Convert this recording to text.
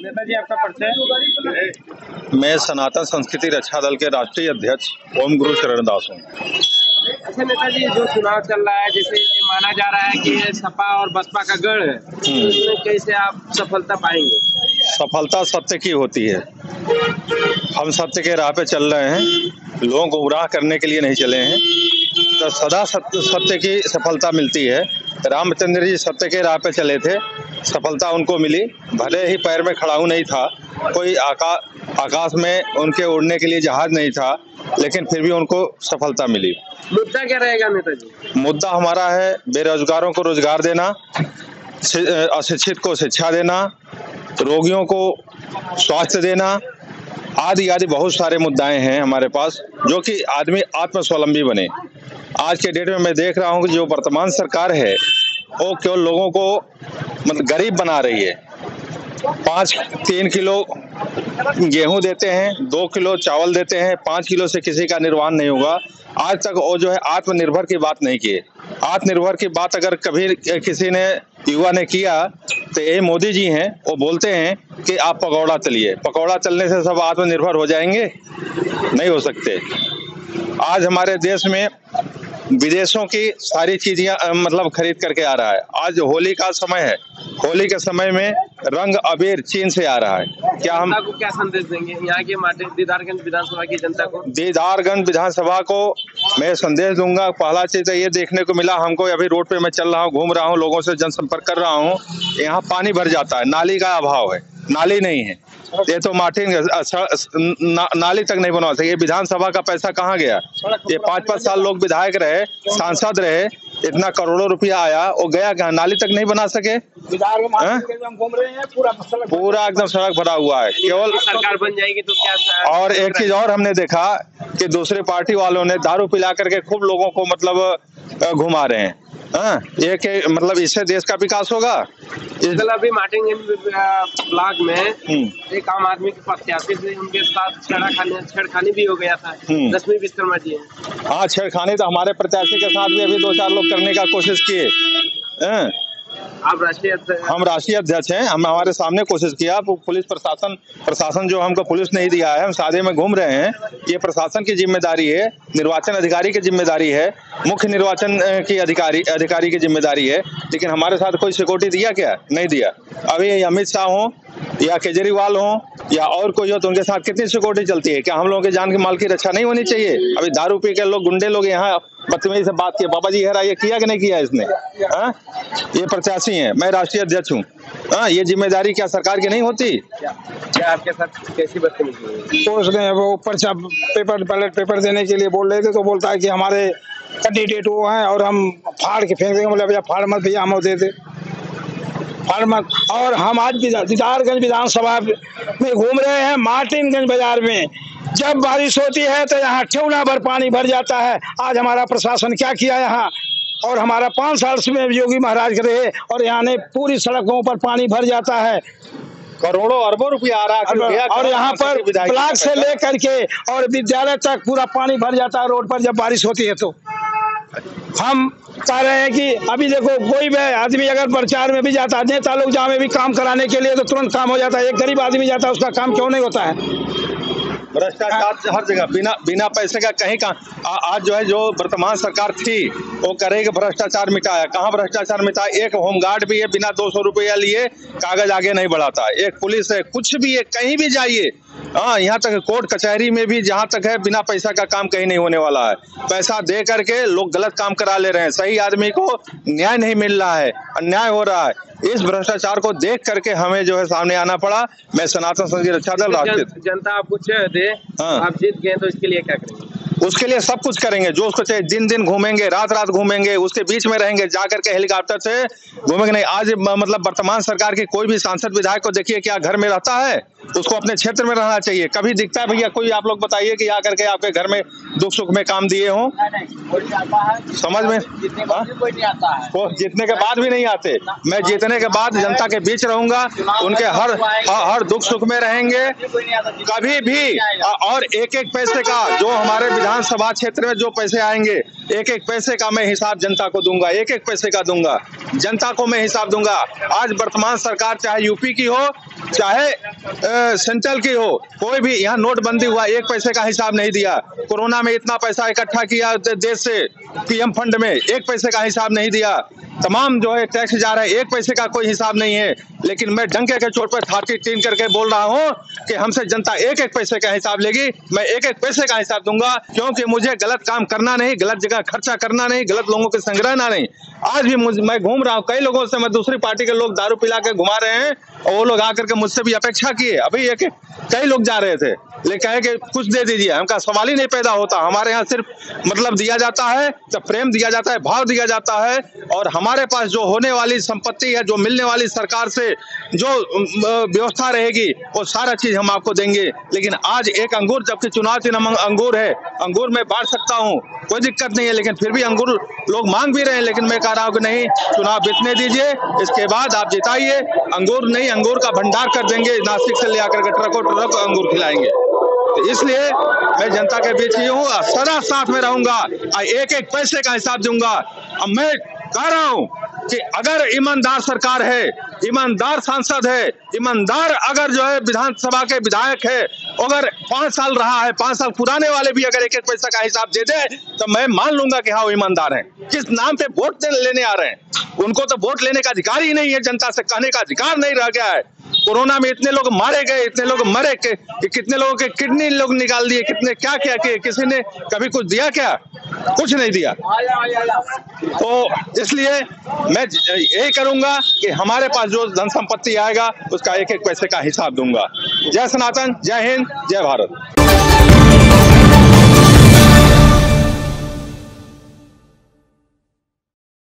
नेताजी आपका परिचय? मैं सनातन संस्कृति रक्षा दल के राष्ट्रीय अध्यक्ष ओम गुरु शरणदास हूँ। अच्छा नेताजी, जो चुनाव चल रहा है, जैसे ये माना जा रहा है कि ये सपा और बसपा का गढ़ है, तो इसमें कैसे आप सफलता पाएंगे? सफलता सत्य की होती है। हम सत्य के राह पे चल रहे हैं, लोगों को गुमराह करने के लिए नहीं चले हैं, तो सदा सत्य की सफलता मिलती है। रामचंद्र जी सत्य के राह पे चले थे, सफलता उनको मिली। भले ही पैर में खड़ाऊ नहीं था, कोई आकाश में उनके उड़ने के लिए जहाज नहीं था, लेकिन फिर भी उनको सफलता मिली। मुद्दा क्या रहेगा नेताजी? मुद्दा हमारा है बेरोजगारों को रोजगार देना, अशिक्षित को शिक्षा देना, रोगियों को स्वास्थ्य देना, आदि आदि बहुत सारे मुद्दाएं हैं हमारे पास, जो कि आदमी आत्मस्वावलंबी बने। आज के डेट में मैं देख रहा हूं कि जो वर्तमान सरकार है वो केवल लोगों को मतलब गरीब बना रही है। 3 किलो गेहूं देते हैं, 2 किलो चावल देते हैं, 5 किलो से किसी का निर्वाह नहीं होगा। आज तक वो जो है आत्मनिर्भर की बात नहीं की। आत्मनिर्भर की बात अगर कभी किसी ने युवा ने किया तो ये मोदी जी हैं, वो बोलते हैं कि आप पकौड़ा तलिए। पकौड़ा तलने से सब आत्मनिर्भर हो जाएंगे? नहीं हो सकते। आज हमारे देश में विदेशों की सारी चीजें मतलब खरीद करके आ रहा है। आज होली का समय है, होली के समय में रंग अबीर चीन से आ रहा है। क्या हम को क्या संदेश देंगे यहाँ के दीदारगंज विधानसभा की जनता को? दीदारगंज विधानसभा को मैं संदेश दूंगा। पहला चीज तो ये देखने को मिला हमको, अभी रोड पे मैं चल रहा हूँ, घूम रहा हूँ, लोगों से जनसंपर्क कर रहा हूँ, यहाँ पानी भर जाता है, नाली का अभाव है, नाली नहीं है। ये तो मार्टिन नाली तक नहीं बनवा सके। विधानसभा का पैसा कहाँ गया? ये 5-5 साल लोग विधायक रहे, सांसद रहे, इतना करोड़ों रुपया आया, वो गया कहाँ? नाली तक नहीं बना सके। घूम रहे हैं, पूरा एकदम सड़क भरा हुआ है। केवल सरकार बन जाएगी तो क्या? और एक चीज और हमने देखा कि दूसरे पार्टी वालों ने दारू पिला करके खूब लोगों को मतलब घुमा रहे हैं। ये कि मतलब इससे देश का विकास होगा? कल अभी मार्टिनगंज ब्लॉक में एक आम आदमी के प्रत्याशी से उनके साथ छेड़खानी भी हो गया था। लक्ष्मी विश्वकर्मा जी। हाँ, छेड़खानी तो हमारे प्रत्याशी के साथ भी अभी 2-4 लोग करने का कोशिश किए। आप राष्ट्रीय अध्यक्ष? हम राष्ट्रीय अध्यक्ष हैं। हम हमारे सामने कोशिश किया, पुलिस प्रशासन जो हमको पुलिस नहीं दिया है, हम सादे में घूम रहे हैं। ये प्रशासन की जिम्मेदारी है, निर्वाचन अधिकारी की जिम्मेदारी है, मुख्य निर्वाचन की अधिकारी की जिम्मेदारी है। लेकिन हमारे साथ कोई सिक्योरिटी दिया क्या? नहीं दिया। अभी अमित शाह हो या केजरीवाल हो या और कोई हो तो उनके साथ कितनी सिक्योरिटी चलती है? क्या हम लोगों के जान की माल की रक्षा नहीं होनी चाहिए? अभी दारू पी के लोग, गुंडे लोग यहाँ बदतमीजी से बात किए। बाबा जी हेरा ये किया कि नहीं किया इसने? ये प्रत्याशी हैं, मैं राष्ट्रीय अध्यक्ष हूँ। ये जिम्मेदारी क्या सरकार की नहीं होती? क्या आपके साथ कैसी बदतमीजी? तो उसने वो पर्चा बैलेट पेपर देने के लिए बोल रहे थे, तो बोलता है कि हमारे कैंडिडेट वो हैं और हम फाड़ के फेंक देंगे। बोले भैया फाड़ मत, भैया हम दे दे, फाड़ मत। और हम आज दीदारगंज विधानसभा में घूम रहे हैं। मार्टिनगंज बाजार में जब बारिश होती है तो यहाँ ठेवना भर पानी भर जाता है। आज हमारा प्रशासन क्या किया यहाँ? और हमारा 5 साल में योगी महाराज रहे और यहाँ ने पूरी सड़कों पर पानी भर जाता है, करोड़ों अरबों रुपया आ रहा है। और यहाँ पर ब्लॉक से लेकर के और विद्यालय तक पूरा पानी भर जाता है रोड पर जब बारिश होती है। तो हम कह रहे हैं कि अभी देखो, कोई भी आदमी अगर प्रचार में भी जाता है, नेता लोग जहाँ में भी काम कराने के लिए, तो तुरंत काम हो जाता है। एक गरीब आदमी जाता है, उसका काम क्यों नहीं होता है? भ्रष्टाचार हर जगह, बिना पैसे का कहीं का। आज जो है, जो वर्तमान सरकार थी वो करेगी भ्रष्टाचार मिटाया। कहाँ भ्रष्टाचार मिटाया? एक होमगार्ड भी है, बिना 200 रुपया लिए कागज आगे नहीं बढ़ाता। एक पुलिस है, कुछ भी है, कहीं भी जाइए। यहाँ तक कोर्ट कचहरी में भी जहाँ तक है, बिना पैसा का काम कहीं नहीं होने वाला है। पैसा दे करके लोग गलत काम करा ले रहे हैं, सही आदमी को न्याय नहीं मिल रहा है, अन्याय हो रहा है। इस भ्रष्टाचार को देख करके हमें जो है सामने आना पड़ा। मैं सनातन संघ रक्षा दल राष्ट्रीय जनता आपको चाह दे, आप जीत गए तो इसके लिए क्या करेंगे? उसके लिए सब कुछ करेंगे जो उसको चाहिए। दिन दिन घूमेंगे, रात रात घूमेंगे, उसके बीच में रहेंगे, जाकर के हेलीकॉप्टर से घूमेंगे नहीं। आज मतलब वर्तमान सरकार के कोई भी सांसद विधायक को देखिए, क्या घर में रहता है? उसको अपने क्षेत्र में रहना चाहिए। कभी दिखता है भैया कोई? आप लोग बताइए कि आकर के आपके घर में दुख सुख में काम दिए हों? समझ में कोई नहीं आता है। जीतने के बाद भी नहीं आते। मैं जीतने के बाद जनता के बीच रहूंगा, उनके हर दुख सुख में रहेंगे कभी भी। और एक एक पैसे का जो हमारे विधानसभा क्षेत्र में जो पैसे आएंगे, एक एक पैसे का मैं हिसाब जनता को दूंगा, एक एक पैसे का दूंगा, जनता को मैं हिसाब दूंगा। आज वर्तमान सरकार चाहे यूपी की हो चाहे सेंट्रल की हो, कोई भी यहाँ नोटबंदी हुआ, एक पैसे का हिसाब नहीं दिया। कोरोना में इतना पैसा इकट्ठा किया देश से पीएम फंड में, एक पैसे का हिसाब नहीं दिया। तमाम जो है टैक्स जा रहा है, एक पैसे का कोई हिसाब नहीं है। लेकिन मैं डंके के चोट पर छाती टीन करके बोल रहा हूँ कि हमसे जनता एक एक पैसे का हिसाब लेगी, मैं एक एक पैसे का हिसाब दूंगा, क्योंकि मुझे गलत काम करना नहीं, गलत जगह खर्चा करना नहीं, गलत लोगों के संग्रहना नहीं। आज भी मैं घूम रहा हूँ, कई लोगों से मैं दूसरी पार्टी के लोग दारू पिला के घुमा रहे हैं और वो लोग आकर के मुझसे भी अपेक्षा किए। अभी एक कई लोग जा रहे थे, लेकिन कहे कि कुछ दे दीजिए, हमका सवाल ही नहीं पैदा होता। हमारे यहाँ सिर्फ मतलब दिया जाता है, तो प्रेम दिया जाता है, भाव दिया जाता है, और हमारे पास जो होने वाली संपत्ति है, जो मिलने वाली सरकार से जो व्यवस्था रहेगी, वो सारा चीज हम आपको देंगे। लेकिन आज एक अंगूर, जबकि चुनाव चिन्ह अंगूर है, अंगूर मैं बांट सकता हूँ, कोई दिक्कत नहीं है, लेकिन फिर भी अंगूर लोग मांग भी रहे हैं। लेकिन मैं कह रहा हूँ कि नहीं, चुनाव बीतने दीजिए, इसके बाद आप जिताइए। अंगूर नहीं, अंगूर का भंडार कर देंगे, नासिक से ले आकर के ट्रकों ट्रक अंगूर खिलाएंगे। तो इसलिए मैं जनता के बीच ही हूँ, सदा साथ में रहूंगा, एक एक पैसे का हिसाब दूंगा। अब मैं कह रहा हूँ कि अगर ईमानदार सरकार है, ईमानदार सांसद है, ईमानदार अगर जो है विधानसभा के विधायक है, अगर 5 साल रहा है, 5 साल पुराने वाले भी अगर एक एक पैसा का हिसाब दे दे, तो मैं मान लूंगा कि हाँ वो ईमानदार हैं। किस नाम पे वोट लेने आ रहे हैं? उनको तो वोट लेने का अधिकार ही नहीं है, जनता से कहने का अधिकार नहीं रह गया है। कोरोना में इतने लोग मारे गए, इतने लोग मरे, कितने लोगों के किडनी लोग निकाल दिए, कितने क्या किया कि किसी ने कभी कुछ दिया क्या? कुछ नहीं दिया। तो इसलिए मैं यही करूंगा कि हमारे पास जो धन संपत्ति आएगा उसका एक एक पैसे का हिसाब दूंगा। जय सनातन, जय हिंद, जय भारत।